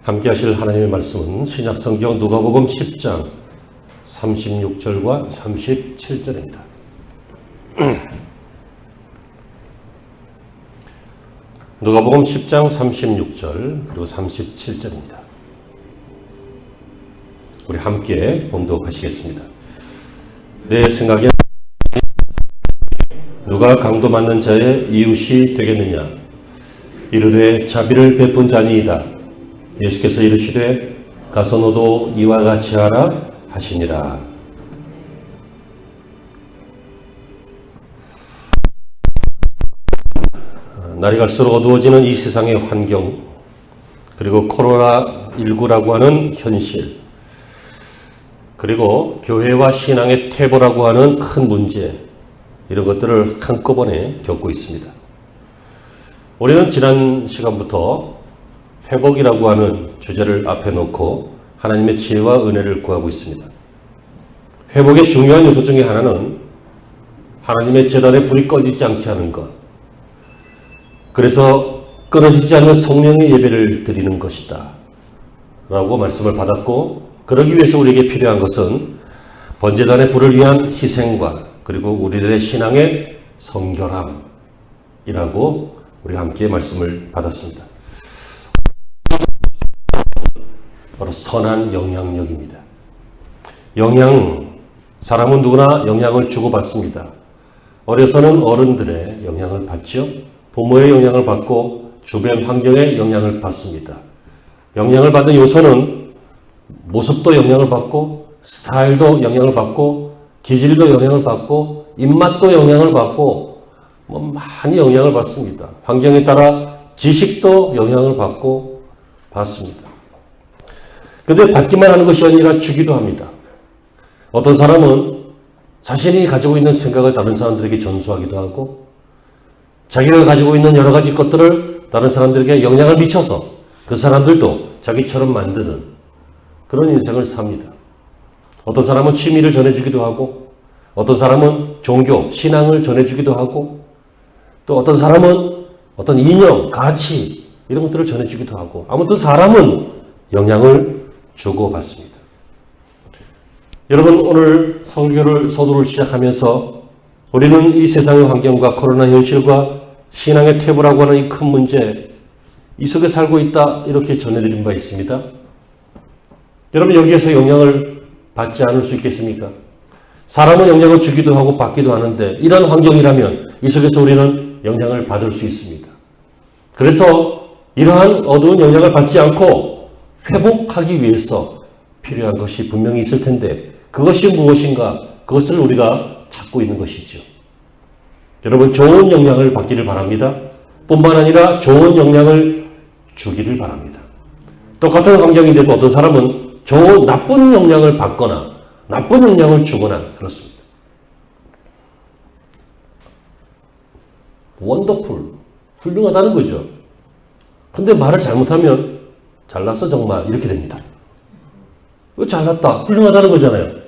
함께 하실 하나님의 말씀은 신약성경 누가복음 10장 36절과 37절입니다. 누가복음 10장 36절 그리고 37절입니다. 우리 함께 봉독하시겠습니다. 내 생각에 누가 강도 맞는 자의 이웃이 되겠느냐? 이르되 자비를 베푼 자니이다. 예수께서 이르시되 가서 너도 이와 같이 하라 하시니라. 날이 갈수록 어두워지는 이 세상의 환경, 그리고 코로나19라고 하는 현실, 그리고 교회와 신앙의 퇴보라고 하는 큰 문제, 이런 것들을 한꺼번에 겪고 있습니다. 우리는 지난 시간부터 회복이라고 하는 주제를 앞에 놓고 하나님의 지혜와 은혜를 구하고 있습니다. 회복의 중요한 요소 중에 하나는 하나님의 제단에 불이 꺼지지 않게 하는 것, 그래서 끊어지지 않는 성령의 예배를 드리는 것이다 라고 말씀을 받았고, 그러기 위해서 우리에게 필요한 것은 번제단의 불을 위한 희생과 그리고 우리들의 신앙의 성결함이라고 우리가 함께 말씀을 받았습니다. 바로 선한 영향력입니다. 사람은 누구나 영향을 주고받습니다. 어려서는 어른들의 영향을 받죠. 부모의 영향을 받고 주변 환경의 영향을 받습니다. 영향을 받는 요소는 모습도 영향을 받고, 스타일도 영향을 받고, 기질도 영향을 받고, 입맛도 영향을 받고, 많이 영향을 받습니다. 환경에 따라 지식도 영향을 받습니다. 그런데 받기만 하는 것이 아니라 주기도 합니다. 어떤 사람은 자신이 가지고 있는 생각을 다른 사람들에게 전수하기도 하고, 자기가 가지고 있는 여러 가지 것들을 다른 사람들에게 영향을 미쳐서 그 사람들도 자기처럼 만드는 그런 인생을 삽니다. 어떤 사람은 취미를 전해주기도 하고, 어떤 사람은 종교, 신앙을 전해주기도 하고, 또 어떤 사람은 어떤 이념, 가치 이런 것들을 전해주기도 하고, 아무튼 사람은 영향을 주고받습니다. 여러분, 오늘 서두를 시작하면서 우리는 이 세상의 환경과 코로나 현실과 신앙의 퇴보라고 하는 이 큰 문제, 이 속에 살고 있다 이렇게 전해드린 바 있습니다. 여러분, 여기에서 영향을 받지 않을 수 있겠습니까? 사람은 영향을 주기도 하고 받기도 하는데, 이런 환경이라면 이 속에서 우리는 영향을 받을 수 있습니다. 그래서 이러한 어두운 영향을 받지 않고 회복하기 위해서 필요한 것이 분명히 있을 텐데, 그것이 무엇인가? 그것을 우리가 찾고 있는 것이죠. 여러분, 좋은 영향을 받기를 바랍니다. 뿐만 아니라 좋은 영향을 주기를 바랍니다. 똑같은 환경인데도 어떤 사람은 나쁜 영향을 받거나 나쁜 영향을 주거나 그렇습니다. 원더풀, 훌륭하다는 거죠. 근데 말을 잘못하면 잘났어 정말 이렇게 됩니다. 잘났다, 훌륭하다는 거잖아요.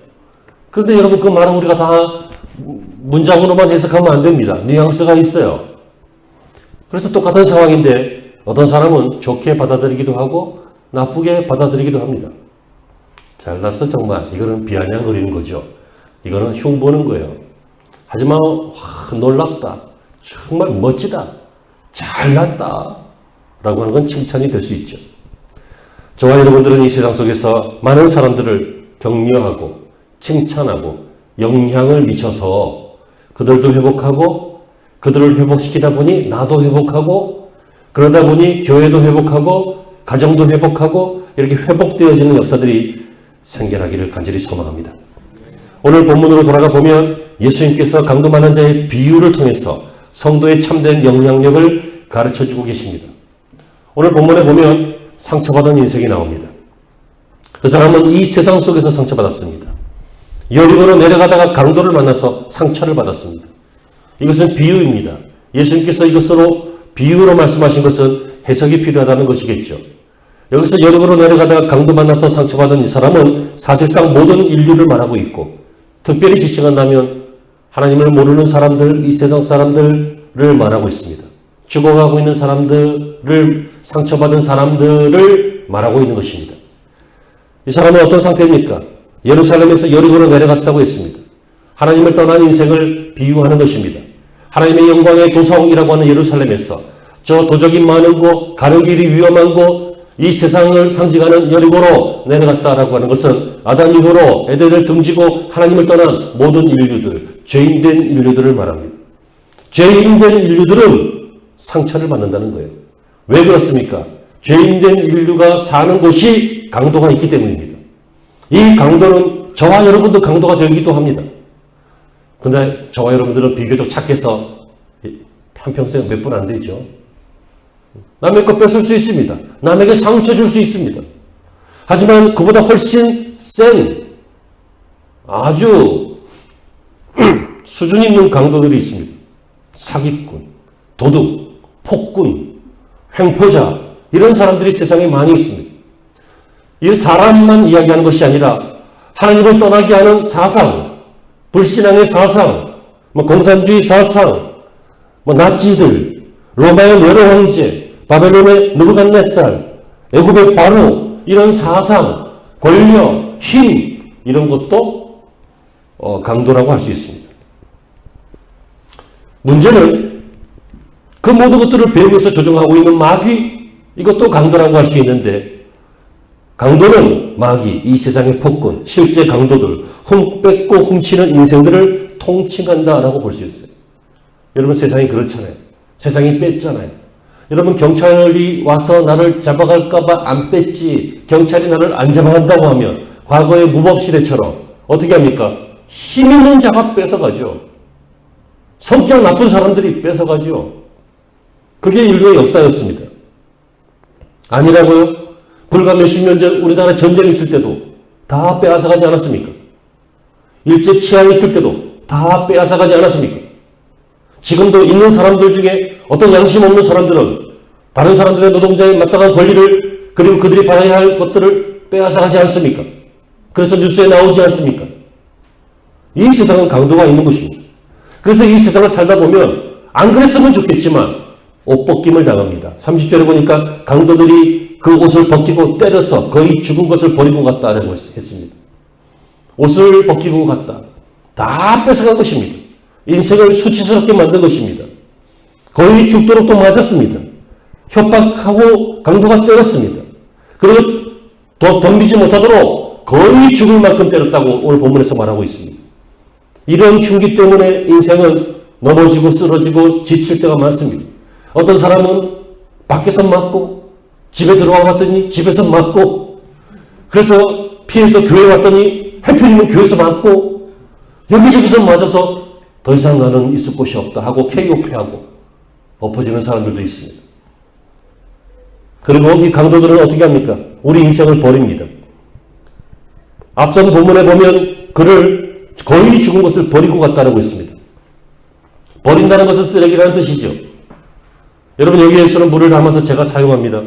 그런데 여러분, 그 말은 우리가 다 문장으로만 해석하면 안 됩니다. 뉘앙스가 있어요. 그래서 똑같은 상황인데 어떤 사람은 좋게 받아들이기도 하고 나쁘게 받아들이기도 합니다. 잘났어 정말, 이거는 비아냥거리는 거죠. 이거는 흉보는 거예요. 하지만 놀랍다, 정말 멋지다, 잘났다 라고 하는 건 칭찬이 될 수 있죠. 저와 여러분들은 이 세상 속에서 많은 사람들을 격려하고 칭찬하고 영향을 미쳐서 그들도 회복하고, 그들을 회복시키다 보니 나도 회복하고, 그러다 보니 교회도 회복하고 가정도 회복하고, 이렇게 회복되어지는 역사들이 생겨나기를 간절히 소망합니다. 오늘 본문으로 돌아가 보면 예수님께서 강도 많은 자의 비유를 통해서 성도의 참된 영향력을 가르쳐주고 계십니다. 오늘 본문에 보면 상처받은 인생이 나옵니다. 그 사람은 이 세상 속에서 상처받았습니다. 여리고로 내려가다가 강도를 만나서 상처를 받았습니다. 이것은 비유입니다. 예수님께서 이것으로 비유로 말씀하신 것은 해석이 필요하다는 것이겠죠. 여기서 여리고로 내려가다가 강도 만나서 상처받은 이 사람은 사실상 모든 인류를 말하고 있고, 특별히 지칭한다면 하나님을 모르는 사람들, 이 세상 사람들을 말하고 있습니다. 죽어가고 있는 사람들을, 상처받은 사람들을 말하고 있는 것입니다. 이 사람은 어떤 상태입니까? 예루살렘에서 여리고로 내려갔다고 했습니다. 하나님을 떠난 인생을 비유하는 것입니다. 하나님의 영광의 도성이라고 하는 예루살렘에서 저 도적이 많은 곳, 가는 길이 위험한 곳, 이 세상을 상징하는 여리고로 내려갔다라고 하는 것은 아담 이후로 에덴을 등지고 하나님을 떠난 모든 인류들, 죄인된 인류들을 말합니다. 죄인된 인류들은 상처를 받는다는 거예요. 왜 그렇습니까? 죄인된 인류가 사는 곳이 강도가 있기 때문입니다. 이 강도는 저와 여러분도 강도가 되기도 합니다. 근데 저와 여러분들은 비교적 착해서 한평생 몇 분 안 되죠. 남의 것 뺏을 수 있습니다. 남에게 상처 줄 수 있습니다. 하지만 그보다 훨씬 센 아주 수준 있는 강도들이 있습니다. 사기꾼, 도둑, 폭군, 횡포자 이런 사람들이 세상에 많이 있습니다. 이 사람만 이야기하는 것이 아니라 하나님을 떠나게 하는 사상, 불신앙의 사상, 공산주의 사상, 나치들, 로마의 네로 황제, 바벨론의 느부갓네살, 애굽의 바로 이런 사상, 권력, 힘 이런 것도 강도라고 할 수 있습니다. 문제는 그 모든 것들을 배후에서 조종하고 있는 마귀 이것도 강도라고 할 수 있는데 강도는 마귀, 이 세상의 폭군, 실제 강도들, 뺏고 훔치는 인생들을 통칭한다라고 볼 수 있어요. 여러분 세상이 그렇잖아요. 세상이 뺐잖아요. 여러분 경찰이 와서 나를 잡아갈까봐 안 뺐지 경찰이 나를 안 잡아간다고 하면 과거의 무법시대처럼 어떻게 합니까? 힘 있는 자가 뺏어가죠. 성격 나쁜 사람들이 뺏어가죠. 그게 인류의 역사였습니다. 아니라고요? 불과 몇십 년 전 우리나라 전쟁이 있을 때도 다 빼앗아가지 않았습니까? 일제 치하에 있을 때도 다 빼앗아가지 않았습니까? 지금도 있는 사람들 중에 어떤 양심 없는 사람들은 다른 사람들의 노동자에 마땅한 권리를 그리고 그들이 받아야 할 것들을 빼앗아가지 않습니까? 그래서 뉴스에 나오지 않습니까? 이 세상은 강도가 있는 것입니다. 그래서 이 세상을 살다 보면 안 그랬으면 좋겠지만 옷 벗김을 당합니다. 30절에 보니까 강도들이 그 옷을 벗기고 때려서 거의 죽은 것을 버리고 갔다라고 했습니다. 옷을 벗기고 갔다. 다 뺏어간 것입니다. 인생을 수치스럽게 만든 것입니다. 거의 죽도록 또 맞았습니다. 협박하고 강도가 때렸습니다. 그리고 더 덤비지 못하도록 거의 죽을 만큼 때렸다고 오늘 본문에서 말하고 있습니다. 이런 흉기 때문에 인생은 넘어지고 쓰러지고 지칠 때가 많습니다. 어떤 사람은 밖에서 맞고 집에 들어와 봤더니 집에서 맞고 그래서 피해서 교회 왔더니 해필이면 교회에서 맞고 여기저기서 맞아서 더 이상 나는 있을 곳이 없다 하고 KOP하고 엎어지는 사람들도 있습니다. 그리고 이 강도들은 어떻게 합니까? 우리 인생을 버립니다. 앞선 본문에 보면 그를 거의 죽은 것을 버리고 갔다라고 했습니다. 버린다는 것은 쓰레기라는 뜻이죠. 여러분 여기에서는 물을 담아서 제가 사용합니다.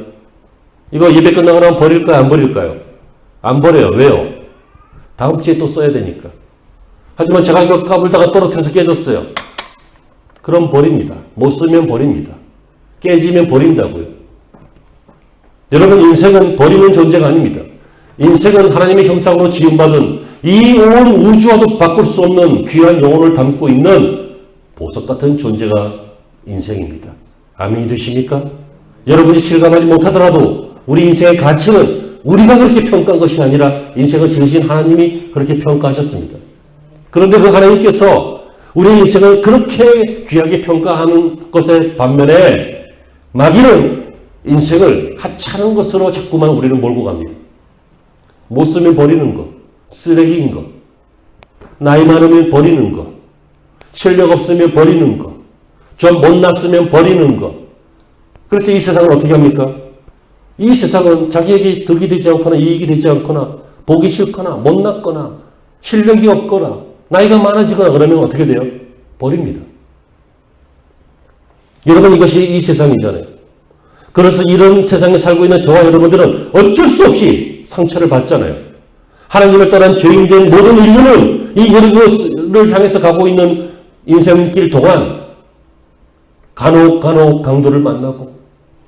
이거 예배 끝나고 나면 버릴까요? 안 버릴까요? 안 버려요. 왜요? 다음 주에 또 써야 되니까. 하지만 제가 이거 까불다가 떨어뜨려서 깨졌어요. 그럼 버립니다. 못 쓰면 버립니다. 깨지면 버린다고요. 여러분 인생은 버리는 존재가 아닙니다. 인생은 하나님의 형상으로 지음받은 이 온 우주와도 바꿀 수 없는 귀한 영혼을 담고 있는 보석 같은 존재가 인생입니다. 아멘이 되십니까? 여러분이 실감하지 못하더라도 우리 인생의 가치는 우리가 그렇게 평가한 것이 아니라 인생을 지으신 하나님이 그렇게 평가하셨습니다. 그런데 그 하나님께서 우리 인생을 그렇게 귀하게 평가하는 것의 반면에 마귀는 인생을 하찮은 것으로 자꾸만 우리를 몰고 갑니다. 못 쓰면 버리는 것, 쓰레기인 것, 나이 많으면 버리는 것, 실력 없으면 버리는 것, 좀 못났으면 버리는 것. 그래서 이 세상을 어떻게 합니까? 이 세상은 자기에게 득이 되지 않거나 이익이 되지 않거나 보기 싫거나 못났거나 실력이 없거나 나이가 많아지거나 그러면 어떻게 돼요? 버립니다. 여러분 이것이 이 세상이잖아요. 그래서 이런 세상에 살고 있는 저와 여러분들은 어쩔 수 없이 상처를 받잖아요. 하나님을 떠난 죄인된 모든 인류는 이 여리고를 향해서 가고 있는 인생길 동안 간혹 강도를 만나고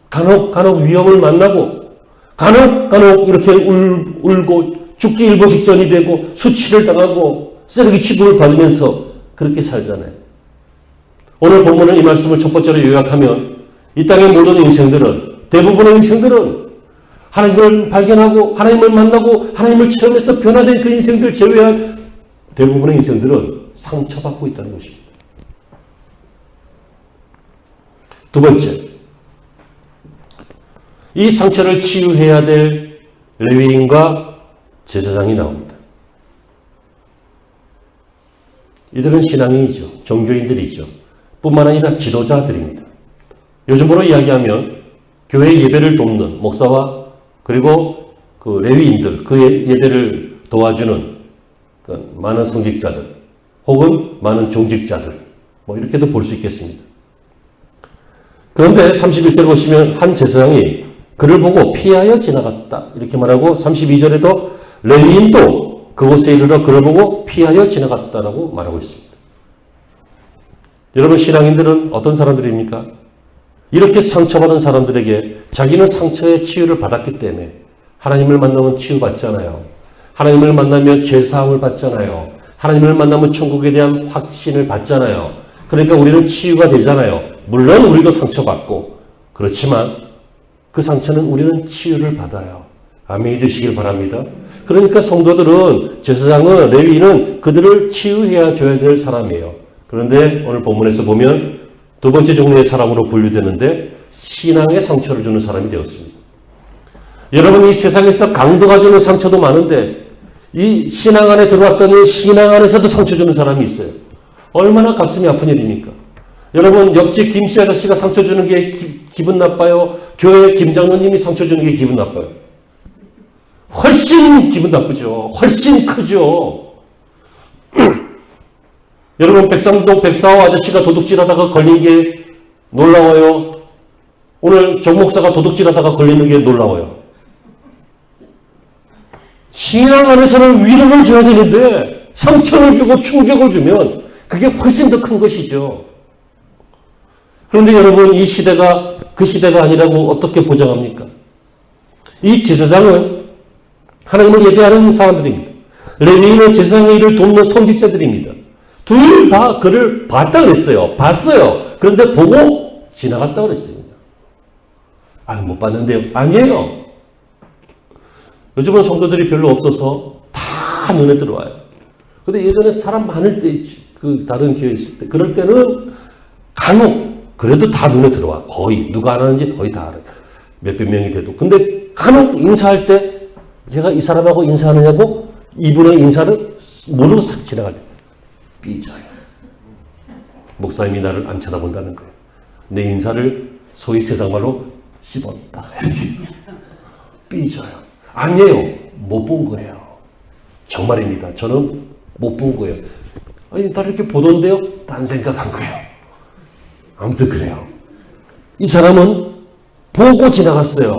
간혹 위험을 만나고 간혹 이렇게 울고 죽기 일보 직전이 되고 수치를 당하고 쓰레기 취급을 받으면서 그렇게 살잖아요. 오늘 본문은 이 말씀을 첫 번째로 요약하면 이 땅의 모든 인생들은, 대부분의 인생들은 하나님을 발견하고 하나님을 만나고 하나님을 체험해서 변화된 그 인생들 제외한 대부분의 인생들은 상처받고 있다는 것입니다. 두 번째, 이 상처를 치유해야 될 레위인과 제사장이 나옵니다. 이들은 신앙인이죠. 종교인들이죠. 뿐만 아니라 지도자들입니다. 요즘으로 이야기하면 교회 예배를 돕는 목사와 그리고 그 레위인들, 그 예배를 도와주는 그 많은 성직자들 혹은 많은 중직자들 뭐 이렇게도 볼 수 있겠습니다. 그런데 31절에 보시면 한 제사장이 그를 보고 피하여 지나갔다 이렇게 말하고 32절에도 레위인도 그곳에 이르러 그를 보고 피하여 지나갔다라고 말하고 있습니다. 여러분, 신앙인들은 어떤 사람들입니까? 이렇게 상처받은 사람들에게 자기는 상처의 치유를 받았기 때문에 하나님을 만나면 치유받잖아요. 하나님을 만나면 죄사함을 받잖아요. 하나님을 만나면 천국에 대한 확신을 받잖아요. 그러니까 우리는 치유가 되잖아요. 물론 우리도 상처받고 그렇지만 그 상처는 우리는 치유를 받아요. 아멘이 되시길 바랍니다. 그러니까 성도들은, 제사장은, 레위인은 그들을 치유해야 줘야 될 사람이에요. 그런데 오늘 본문에서 보면 두 번째 종류의 사람으로 분류되는데 신앙의 상처를 주는 사람이 되었습니다. 여러분, 이 세상에서 강도가 주는 상처도 많은데 이 신앙 안에 들어왔더니 신앙 안에서도 상처 주는 사람이 있어요. 얼마나 가슴이 아픈 일입니까? 여러분, 옆집 김씨 아저씨가 상처 주는 게 기분 나빠요? 교회 김장로님이 상처 주는 게 기분 나빠요? 훨씬 기분 나쁘죠. 훨씬 크죠. 여러분, 백삼동 백사호 아저씨가 도둑질하다가 걸린 게 놀라워요? 오늘 정 목사가 도둑질하다가 걸리는 게 놀라워요? 신앙 안에서는 위로를 줘야 되는데 상처를 주고 충격을 주면 그게 훨씬 더 큰 것이죠. 그런데 여러분, 이 시대가 그 시대가 아니라고 어떻게 보장합니까? 이 제사장은 하나님을 예배하는 사람들입니다. 레위인은 제사장의 일을 돕는 성직자들입니다. 둘 다 그를 봤다 그랬어요. 봤어요. 그런데 보고 지나갔다 그랬습니다. 못 봤는데요. 아니에요. 요즘은 성도들이 별로 없어서 다 눈에 들어와요. 근데 예전에 사람 많을 때, 그 다른 교회 있을 때, 그럴 때는 간혹, 그래도 다 눈에 들어와. 거의. 누가 안 하는지 거의 다 알아요. 몇백 명이 돼도. 근데 간혹 인사할 때, 제가 이 사람하고 인사하느냐고 이분의 인사를 모르고 싹 지나갈 때, 삐져요. 목사님이 나를 안 쳐다본다는 거예요. 내 인사를 소위 세상 말로 씹었다. 삐져요. 아니에요. 못 본 거예요. 정말입니다. 저는 못 본 거예요. 아니, 나를 이렇게 보던데요? 딴 생각한 거예요. 아무튼 그래요. 이 사람은 보고 지나갔어요.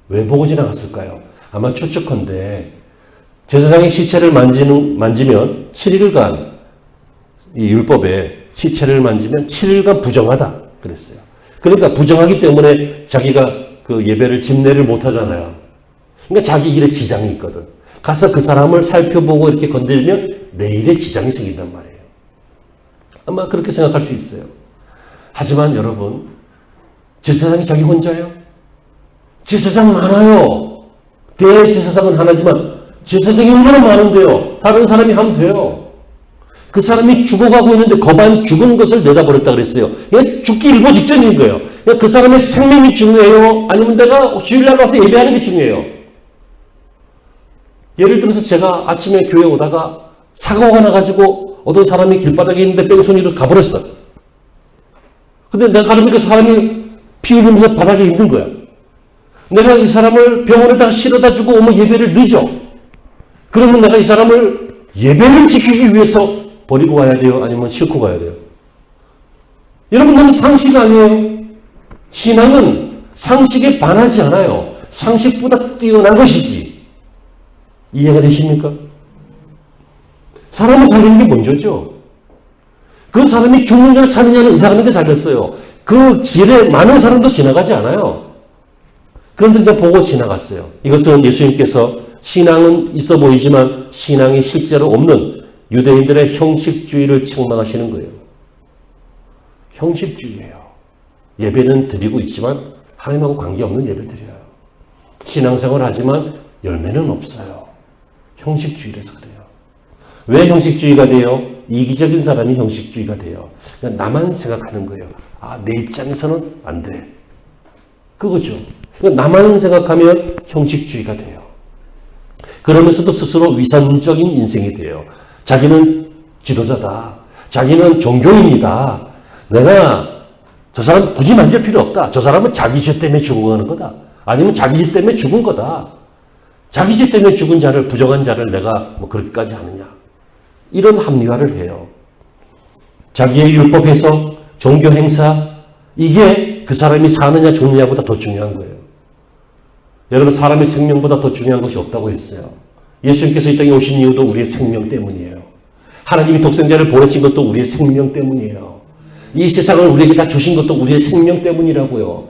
왜 보고 지나갔을까요? 아마 추측컨대 제사장이 시체를 만지면 7일간, 이 율법에 시체를 만지면 7일간 부정하다 그랬어요. 그러니까 부정하기 때문에 자기가 그 예배를 집례를 못 하잖아요. 그러니까 자기 일에 지장이 있거든. 가서 그 사람을 살펴보고 이렇게 건드리면 내일에 지장이 생긴단 말이에요. 아마 그렇게 생각할 수 있어요. 하지만 여러분, 제사장이 자기 혼자예요? 제사장 많아요. 대제사장은 하나지만 제사장이 얼마나 많은데요. 다른 사람이 하면 돼요. 그 사람이 죽어가고 있는데 거반 죽은 것을 내다버렸다 그랬어요. 이게 죽기 일보 직전인 거예요. 그 사람의 생명이 중요해요? 아니면 내가 주일날 와서 예배하는 게 중요해요? 예를 들어서 제가 아침에 교회 오다가 사고가 나가지고 어떤 사람이 길바닥에 있는데 뺑소니로 가버렸어. 근데 내가 가려니까 사람이 피 흘리면서 바닥에 있는 거야. 내가 이 사람을 병원에다가 실어다 주고 오면 예배를 늦어. 그러면 내가 이 사람을 예배를 지키기 위해서 버리고 가야 돼요? 아니면 싣고 가야 돼요? 여러분, 너무 상식 아니에요? 신앙은 상식에 반하지 않아요. 상식보다 뛰어난 것이지. 이해가 되십니까? 사람을 살리는 게 먼저죠. 그 사람이 죽느냐 사느냐는 이 사람한테 달렸어요. 그 길에 많은 사람도 지나가지 않아요. 그런데 그냥 보고 지나갔어요. 이것은 예수님께서 신앙은 있어 보이지만 신앙이 실제로 없는 유대인들의 형식주의를 책망하시는 거예요. 형식주의예요. 예배는 드리고 있지만 하나님하고 관계없는 예배 드려요. 신앙생활 하지만 열매는 없어요. 형식주의라서 그래요. 왜 형식주의가 돼요? 이기적인 사람이 형식주의가 돼요. 그냥 나만 생각하는 거예요. 내 입장에서는 안 돼. 그거죠. 그러니까 나만 생각하면 형식주의가 돼요. 그러면서도 스스로 위선적인 인생이 돼요. 자기는 지도자다. 자기는 종교인이다. 내가 저 사람 굳이 만질 필요 없다. 저 사람은 자기 죄 때문에 죽어가는 거다. 아니면 자기 죄 때문에 죽은 거다. 자기 죄 때문에 죽은 자를, 부정한 자를 내가 뭐 그렇게까지 하느냐. 이런 합리화를 해요. 자기의 율법 해석, 종교 행사, 이게 그 사람이 사느냐 죽느냐보다 더 중요한 거예요. 여러분, 사람의 생명보다 더 중요한 것이 없다고 했어요. 예수님께서 이 땅에 오신 이유도 우리의 생명 때문이에요. 하나님이 독생자를 보내신 것도 우리의 생명 때문이에요. 이 세상을 우리에게 다 주신 것도 우리의 생명 때문이라고요.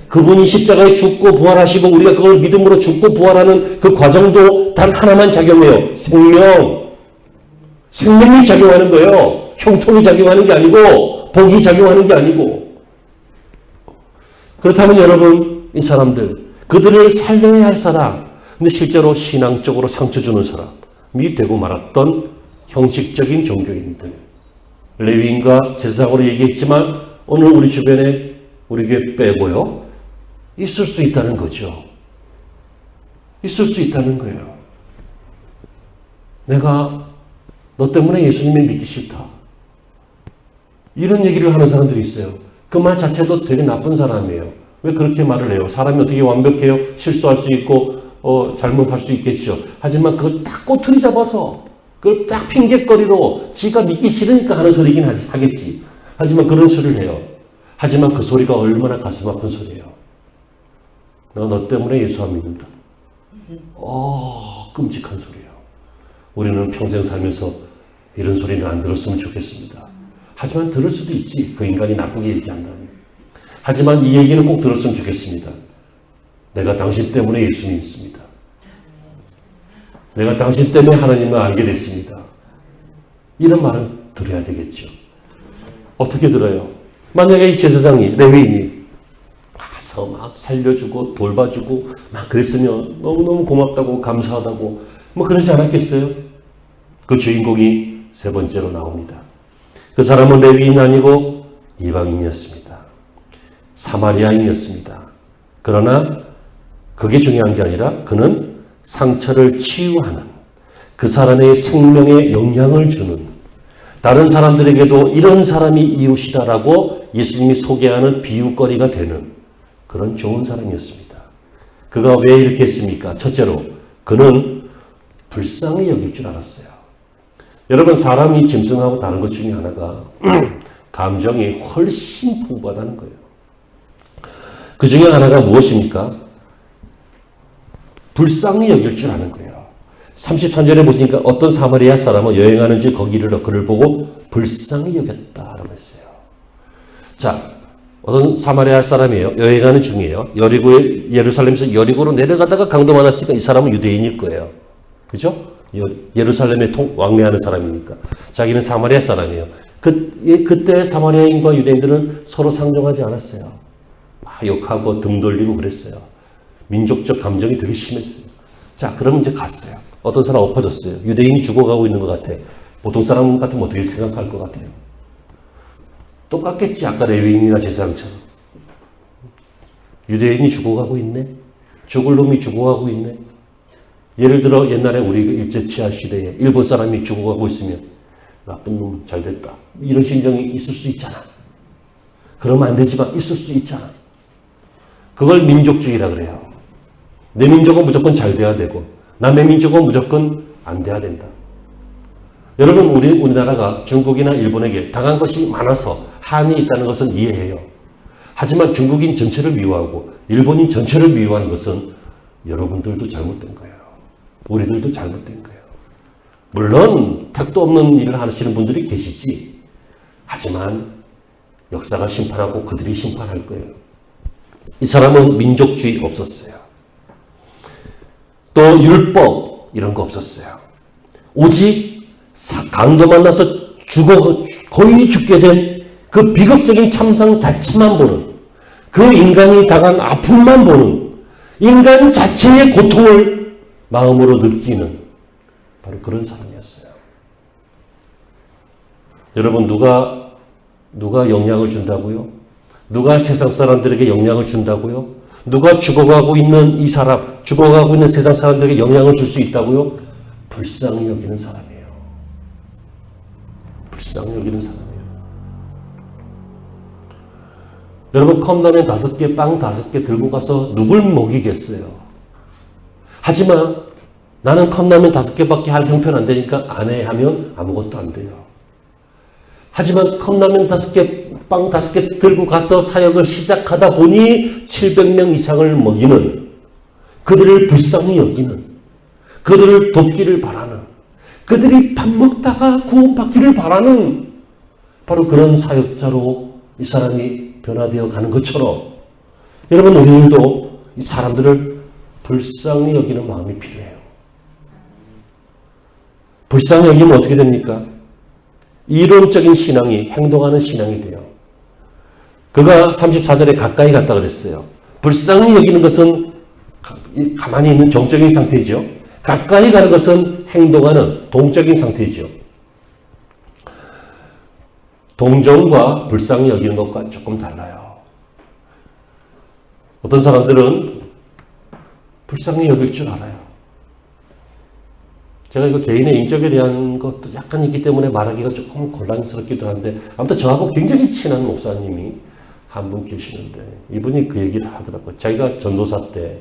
그분이 십자가에 죽고 부활하시고 우리가 그걸 믿음으로 죽고 부활하는 그 과정도 단 하나만 작용해요. 생명. 생명이 작용하는 거예요. 형통이 작용하는 게 아니고 복이 작용하는 게 아니고. 그렇다면 여러분, 이 사람들, 그들을 살려야 할 사람, 근데 실제로 신앙적으로 상처 주는 사람이 되고 말았던 형식적인 종교인들, 레위인과 제사장으로 얘기했지만 오늘 우리 주변에 우리 교회 빼고요, 있을 수 있다는 거죠. 있을 수 있다는 거예요. 내가 너 때문에 예수님을 믿기 싫다. 이런 얘기를 하는 사람들이 있어요. 그 말 자체도 되게 나쁜 사람이에요. 왜 그렇게 말을 해요? 사람이 어떻게 완벽해요? 실수할 수 있고 잘못할 수 있겠죠. 하지만 그걸 딱 꼬투리 잡아서 그걸 딱 핑계거리로 지가 믿기 싫으니까 하는 소리긴 하겠지. 하지만 그런 소리를 해요. 하지만 그 소리가 얼마나 가슴 아픈 소리예요. 내가 너 때문에 예수 안 믿는다. 끔찍한 소리예요. 우리는 평생 살면서 이런 소리는 안 들었으면 좋겠습니다. 하지만 들을 수도 있지. 그 인간이 나쁘게 얘기한다면. 하지만 이 얘기는 꼭 들었으면 좋겠습니다. 내가 당신 때문에 예수 믿습니다. 내가 당신 때문에 하나님을 알게 됐습니다. 이런 말은 들어야 되겠죠. 어떻게 들어요? 만약에 이 제사장이, 레위인이 가서 막 살려주고 돌봐주고 막 그랬으면 너무너무 고맙다고 감사하다고 뭐 그러지 않았겠어요? 그 주인공이 세 번째로 나옵니다. 그 사람은 레위인이 아니고 이방인이었습니다. 사마리아인이었습니다. 그러나 그게 중요한 게 아니라 그는 상처를 치유하는, 그 사람의 생명에 영향을 주는, 다른 사람들에게도 이런 사람이 이웃이다라고 예수님이 소개하는 비유거리가 되는 그런 좋은 사람이었습니다. 그가 왜 이렇게 했습니까? 첫째로 그는 불쌍히 여길 줄 알았어요. 여러분, 사람이 짐승하고 다른 것 중에 하나가 감정이 훨씬 풍부하다는 거예요. 그 중에 하나가 무엇입니까? 불쌍히 여길 줄 아는 거예요. 33절에 보시니까 어떤 사마리아 사람은 여행하는 중 거기를 그를 보고 불쌍히 여겼다라고 했어요. 자, 어떤 사마리아 사람이에요. 여행하는 중이에요. 예루살렘에서 여리고로 내려가다가 강도 만났으니까 이 사람은 유대인일 거예요. 그죠? 예루살렘에 왕래하는 사람이니까. 자기는 사마리아 사람이에요. 그때 사마리아인과 유대인들은 서로 상종하지 않았어요. 욕하고 등 돌리고 그랬어요. 민족적 감정이 되게 심했어요. 자, 그러면 이제 갔어요. 어떤 사람 엎어졌어요. 유대인이 죽어가고 있는 것 같아. 보통 사람 같으면 어떻게 생각할 것 같아요? 똑같겠지. 아까 레위인이나 제사장처럼. 유대인이 죽어가고 있네. 죽을 놈이 죽어가고 있네. 예를 들어 옛날에 우리 일제치하 시대에 일본 사람이 죽어가고 있으면 나쁜 놈 잘됐다. 이런 심정이 있을 수 있잖아. 그러면 안 되지만 있을 수 있잖아. 그걸 민족주의라 그래요. 내 민족은 무조건 잘 돼야 되고 남의 민족은 무조건 안 돼야 된다. 여러분, 우리나라가 중국이나 일본에게 당한 것이 많아서 한이 있다는 것은 이해해요. 하지만 중국인 전체를 미워하고 일본인 전체를 미워하는 것은 여러분들도 잘못된 거예요. 우리들도 잘못된 거예요. 물론 택도 없는 일을 하시는 분들이 계시지. 하지만 역사가 심판하고 그들이 심판할 거예요. 이 사람은 민족주의 없었어요. 또 율법 이런 거 없었어요. 오직 강도 만나서 거의 죽게 된 그 비극적인 참상 자체만 보는, 그 인간이 당한 아픔만 보는, 인간 자체의 고통을 마음으로 느끼는 바로 그런 사람이었어요. 여러분, 누가 영향을 준다고요? 누가 세상 사람들에게 영향을 준다고요? 누가 죽어가고 있는 이 사람, 죽어가고 있는 세상 사람들에게 영향을 줄 수 있다고요? 불쌍히 여기는 사람이에요. 불쌍히 여기는 사람이에요. 여러분, 컵라면 5개, 빵 5개 들고 가서 누굴 먹이겠어요? 하지만 나는 컵라면 5개밖에 할 형편 안 되니까 안 해 하면 아무것도 안 돼요. 하지만 컵라면 5개, 빵 5개 들고 가서 사역을 시작하다 보니 700명 이상을 먹이는, 그들을 불쌍히 여기는, 그들을 돕기를 바라는, 그들이 밥 먹다가 구원받기를 바라는 바로 그런 사역자로 이 사람이 변화되어 가는 것처럼, 여러분, 우리들도 이 사람들을 불쌍히 여기는 마음이 필요해요. 불쌍히 여기면 어떻게 됩니까? 이론적인 신앙이 행동하는 신앙이 돼요. 그가 34절에 가까이 갔다 그랬어요. 불쌍히 여기는 것은 가만히 있는 정적인 상태이죠. 가까이 가는 것은 행동하는 동적인 상태이죠. 동정과 불쌍히 여기는 것과 조금 달라요. 어떤 사람들은 불쌍히 여길 줄 알아요. 제가 이거 개인의 인격에 대한 것도 약간 있기 때문에 말하기가 조금 곤란스럽기도 한데, 아무튼 저하고 굉장히 친한 목사님이 한 분 계시는데, 이분이 그 얘기를 하더라고요. 자기가 전도사 때,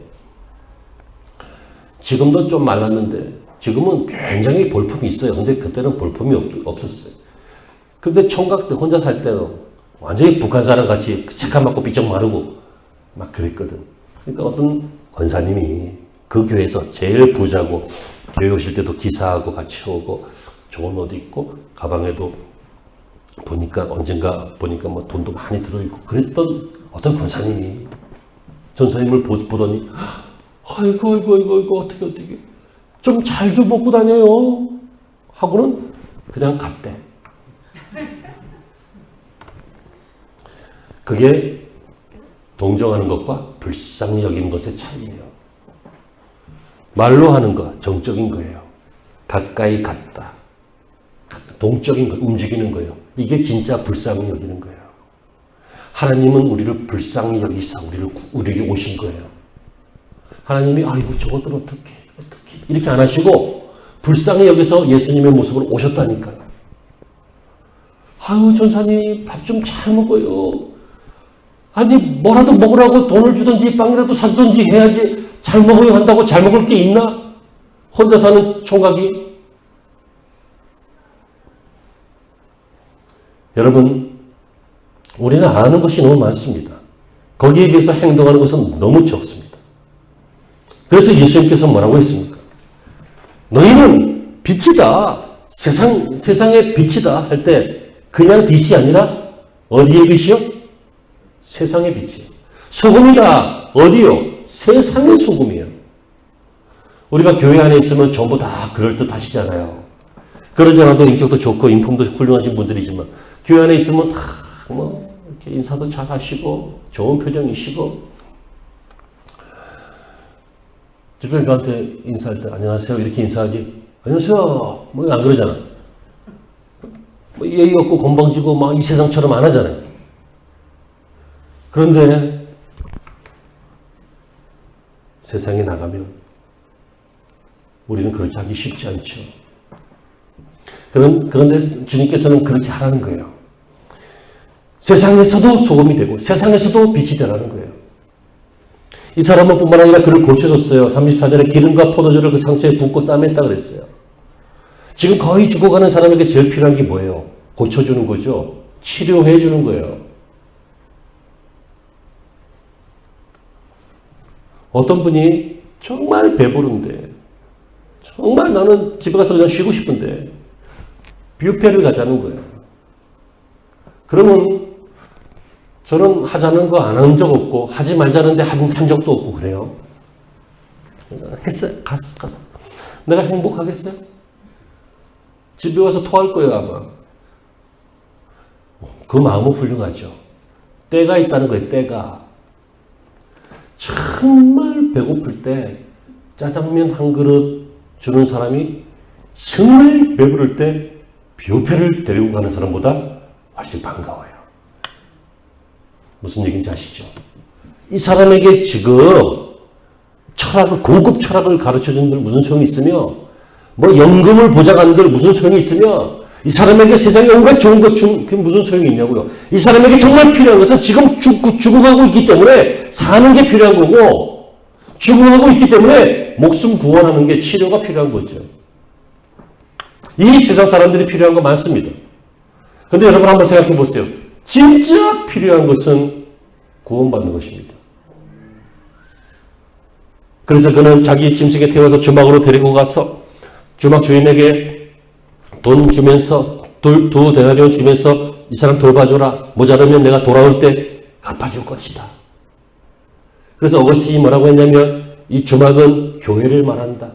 지금도 좀 말랐는데 지금은 굉장히 볼품이 있어요. 근데 그때는 볼품이 없었어요. 근데 총각 때 혼자 살 때는 완전히 북한 사람 같이 색깔 맞고 삐쩍 마르고 막 그랬거든. 그러니까 어떤 권사님이 그 교회에서 제일 부자고, 교회 오실 때도 기사하고 같이 오고 좋은 옷 입고 가방에도 언젠가 보니까 뭐 돈도 많이 들어있고 그랬던 어떤 권사님이 전사님을 보더니, 아이고 어떻게 좀 잘 좀 먹고 다녀요 하고는 그냥 갔대. 그게 동정하는 것과 불쌍히 여기는 것의 차이예요. 말로 하는 것, 정적인 거예요. 가까이 갔다. 동적인 거, 움직이는 거예요. 이게 진짜 불쌍히 여기는 거예요. 하나님은 우리를 불쌍히 여기사 우리에게 오신 거예요. 하나님이 아이고 저것들 어떻게 이렇게 안 하시고 불쌍히 여기서 예수님의 모습으로 오셨다니까요. 아유 전사님 밥 좀 잘 먹어요. 아니 뭐라도 먹으라고 돈을 주든지 빵이라도 사주든지 해야지 잘 먹어요 한다고 잘 먹을 게 있나? 혼자 사는 총각이. 여러분, 우리는 아는 것이 너무 많습니다. 거기에 비해서 행동하는 것은 너무 적습니다. 그래서 예수님께서 뭐라고 했습니까? 너희는 빛이다. 세상의 빛이다 할 때 그냥 빛이 아니라 어디의 빛이요? 세상의 빛이요. 소금이다. 어디요? 세상의 소금이에요. 우리가 교회 안에 있으면 전부 다 그럴듯하시잖아요. 그러지 않아도 인격도 좋고 인품도 훌륭하신 분들이지만 교회 안에 있으면 다 뭐 이렇게 인사도 잘 하시고 좋은 표정이시고, 주변에 저한테 인사할 때 안녕하세요 이렇게 인사하지 안녕하세요 뭐 안 그러잖아. 뭐 예의 없고 건방지고 막 이 세상처럼 안 하잖아요. 그런데 세상에 나가면 우리는 그렇게 하기 쉽지 않죠. 그런데 주님께서는 그렇게 하라는 거예요. 세상에서도 소금이 되고 세상에서도 빛이 되라는 거예요. 이 사람은 뿐만 아니라 그를 고쳐줬어요. 34절에 기름과 포도주를 그 상처에 붓고 싸맸다 그랬어요. 지금 거의 죽어가는 사람에게 제일 필요한 게 뭐예요? 고쳐주는 거죠. 치료해 주는 거예요. 어떤 분이 정말 배부른데, 정말 나는 집에 가서 그냥 쉬고 싶은데 뷔페를 가자는 거예요. 그러면 저는 하자는 거 안 한 적 없고 하지 말자는데 한 적도 없고 그래요. 했어요. 가서. 내가 행복하겠어요? 집에 와서 토할 거예요, 아마. 그 마음은 훌륭하죠. 때가 있다는 거예요, 때가. 정말 배고플 때 짜장면 한 그릇 주는 사람이 정말 배부를 때 뷔페를 데리고 가는 사람보다 훨씬 반가워요. 무슨 얘기인지 아시죠? 이 사람에게 지금 고급 철학을 가르쳐 준들 무슨 소용이 있으며, 뭐 연금을 보장한들 무슨 소용이 있으며, 이 사람에게 세상에 온갖 좋은 것 준, 그게 무슨 소용이 있냐고요. 이 사람에게 정말 필요한 것은 지금 죽어가고 있기 때문에 사는 게 필요한 거고, 죽어가고 있기 때문에 목숨 구원하는 게 치료가 필요한 거죠. 이 세상 사람들이 필요한 거 많습니다. 근데 여러분 한번 생각해 보세요. 진짜 필요한 것은 구원받는 것입니다. 그래서 그는 자기 짐승에 태워서 주막으로 데리고 가서 주막 주인에게 돈 주면서 두 데나리온 주면서 이 사람 돌봐줘라. 모자르면 내가 돌아올 때 갚아줄 것이다. 그래서 어거스틴이 뭐라고 했냐면 이 주막은 교회를 말한다.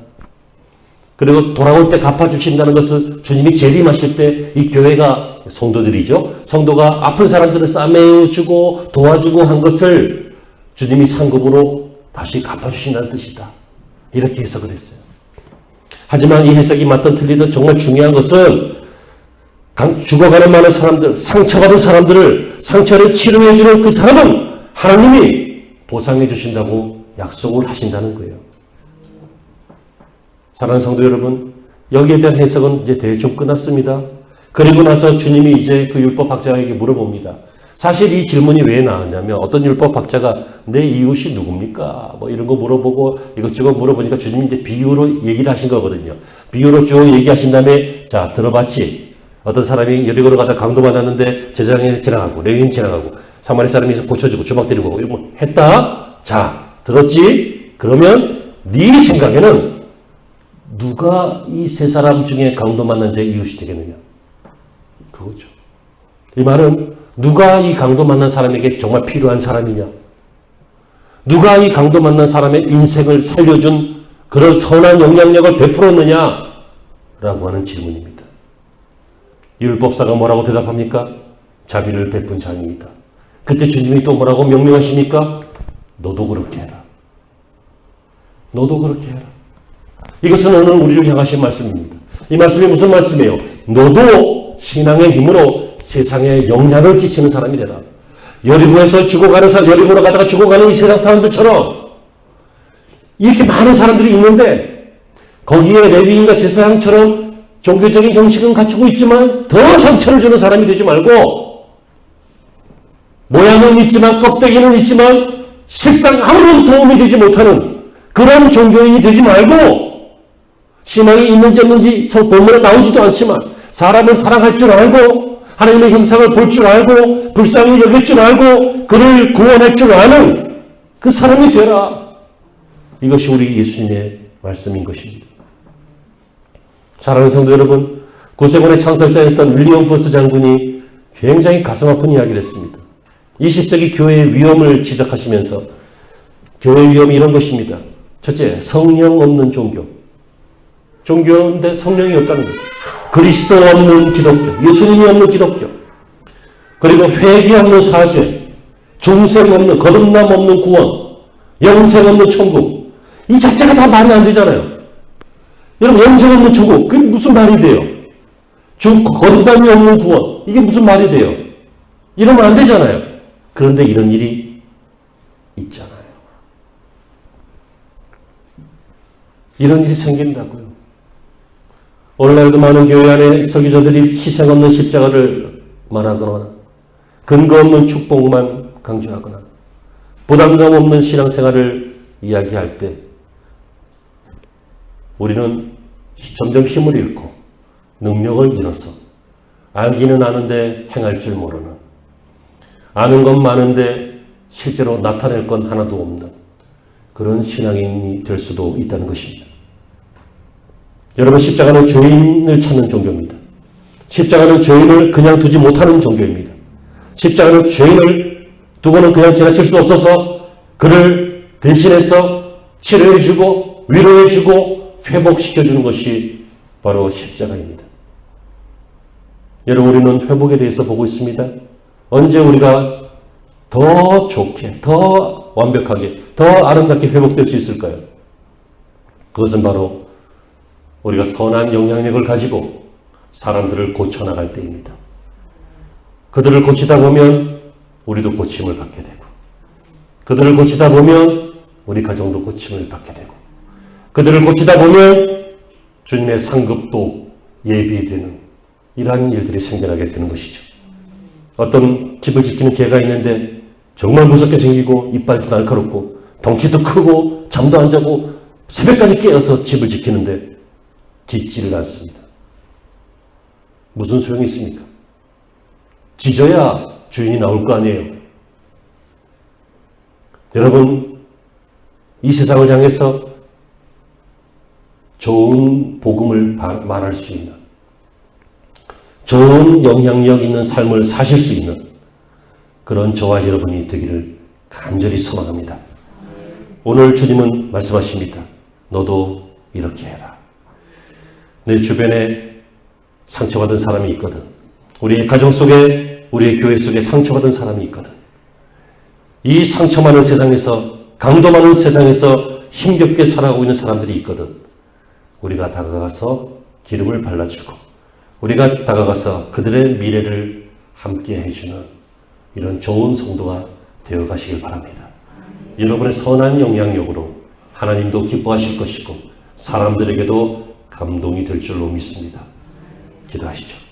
그리고 돌아올 때 갚아주신다는 것은 주님이 재림하실 때 이 교회가 성도들이죠. 성도가 아픈 사람들을 싸매어주고 도와주고 한 것을 주님이 상급으로 다시 갚아주신다는 뜻이다. 이렇게 해석을 했어요. 하지만 이 해석이 맞든 틀리든 정말 중요한 것은 죽어가는 많은 사람들, 상처받은 사람들을 상처를 치료해주는 그 사람은 하나님이 보상해 주신다고 약속을 하신다는 거예요. 사랑하는 성도 여러분, 여기에 대한 해석은 이제 대충 끝났습니다. 그리고 나서 주님이 이제 그 율법학자에게 물어봅니다. 사실 이 질문이 왜 나왔냐면 어떤 율법학자가 내 이웃이 누굽니까? 뭐 이런 거 물어보고 이것저것 물어보니까 주님이 이제 비유로 얘기를 하신 거거든요. 비유로 쭉 얘기하신 다음에 자 들어봤지? 어떤 사람이 여리고로 가다 강도 만났는데 제사장이 지나가고 레위인 지나가고 사마리 사람이 고쳐주고 주먹 때리고 이런 거 했다? 자 들었지? 그러면 네 생각에는 누가 이 세 사람 중에 강도 만난 자의 이웃이 되겠느냐? 그거죠. 이 말은 누가 이 강도 만난 사람에게 정말 필요한 사람이냐? 누가 이 강도 만난 사람의 인생을 살려준 그런 선한 영향력을 베풀었느냐? 라고 하는 질문입니다. 율법사가 뭐라고 대답합니까? 자비를 베푼 자니이다. 그때 주님이 또 뭐라고 명령하십니까? 너도 그렇게 해라. 너도 그렇게 해라. 이것은 오늘 우리를 향하신 말씀입니다. 이 말씀이 무슨 말씀이에요? 너도 신앙의 힘으로 세상에 영향을 끼치는 사람이 되라. 여리고에서 죽어가는 사람, 여리고로 가다가 죽어가는 이 세상 사람들처럼 이렇게 많은 사람들이 있는데 거기에 레위인과 제사장처럼 종교적인 형식은 갖추고 있지만 더 상처를 주는 사람이 되지 말고 모양은 있지만 껍데기는 있지만 실상 아무런 도움이 되지 못하는 그런 종교인이 되지 말고 신앙이 있는지 없는지 본문에 나오지도 않지만 사람을 사랑할 줄 알고 하나님의 형상을 볼 줄 알고 불쌍히 여길 줄 알고 그를 구원할 줄 아는 그 사람이 되라. 이것이 우리 예수님의 말씀인 것입니다. 사랑하는 성도 여러분, 구세군의 창설자였던 윌리엄 포스 장군이 굉장히 가슴 아픈 이야기를 했습니다. 20세기 교회의 위험을 지적하시면서 교회의 위험이 이런 것입니다. 첫째, 성령 없는 종교. 종교인데 성령이 없다는 거예요. 그리스도 없는 기독교, 예수님이 없는 기독교, 그리고 회개 없는 사죄, 중생 없는, 거듭남 없는 구원, 영생 없는 천국. 이 자체가 다 말이 안 되잖아요. 여러분, 영생 없는 천국, 그게 무슨 말이 돼요? 거듭남이 없는 구원, 이게 무슨 말이 돼요? 이러면 안 되잖아요. 그런데 이런 일이 있잖아요. 이런 일이 생긴다고요. 오늘날도 많은 교회 안에 설교자들이 희생 없는 십자가를 말하거나 근거 없는 축복만 강조하거나 부담감 없는 신앙생활을 이야기할 때 우리는 점점 힘을 잃고 능력을 잃어서 알기는 아는데 행할 줄 모르는, 아는 건 많은데 실제로 나타낼 건 하나도 없는 그런 신앙인이 될 수도 있다는 것입니다. 여러분, 십자가는 죄인을 찾는 종교입니다. 십자가는 죄인을 그냥 두지 못하는 종교입니다. 십자가는 죄인을 두고는 그냥 지나칠 수 없어서 그를 대신해서 치료해주고 위로해주고 회복시켜주는 것이 바로 십자가입니다. 여러분, 우리는 회복에 대해서 보고 있습니다. 언제 우리가 더 좋게, 더 완벽하게, 더 아름답게 회복될 수 있을까요? 그것은 바로 우리가 선한 영향력을 가지고 사람들을 고쳐나갈 때입니다. 그들을 고치다 보면 우리도 고침을 받게 되고, 그들을 고치다 보면 우리 가정도 고침을 받게 되고, 그들을 고치다 보면 주님의 상급도 예비되는 이러한 일들이 생겨나게 되는 것이죠. 어떤 집을 지키는 개가 있는데 정말 무섭게 생기고 이빨도 날카롭고 덩치도 크고 잠도 안 자고 새벽까지 깨어서 집을 지키는데 짖지를 않습니다. 무슨 소용이 있습니까? 짖어야 주인이 나올 거 아니에요. 여러분, 이 세상을 향해서 좋은 복음을 말할 수 있는, 좋은 영향력 있는 삶을 사실 수 있는 그런 저와 여러분이 되기를 간절히 소망합니다. 오늘 주님은 말씀하십니다. 너도 이렇게 해라. 내 주변에 상처받은 사람이 있거든. 우리의 가정 속에, 우리의 교회 속에 상처받은 사람이 있거든. 이 상처 많은 세상에서, 강도 많은 세상에서 힘겹게 살아가고 있는 사람들이 있거든. 우리가 다가가서 기름을 발라주고, 우리가 다가가서 그들의 미래를 함께 해주는 이런 좋은 성도가 되어 가시길 바랍니다. 여러분의 선한 영향력으로 하나님도 기뻐하실 것이고 사람들에게도 감동이 될 줄로 믿습니다. 기도하시죠.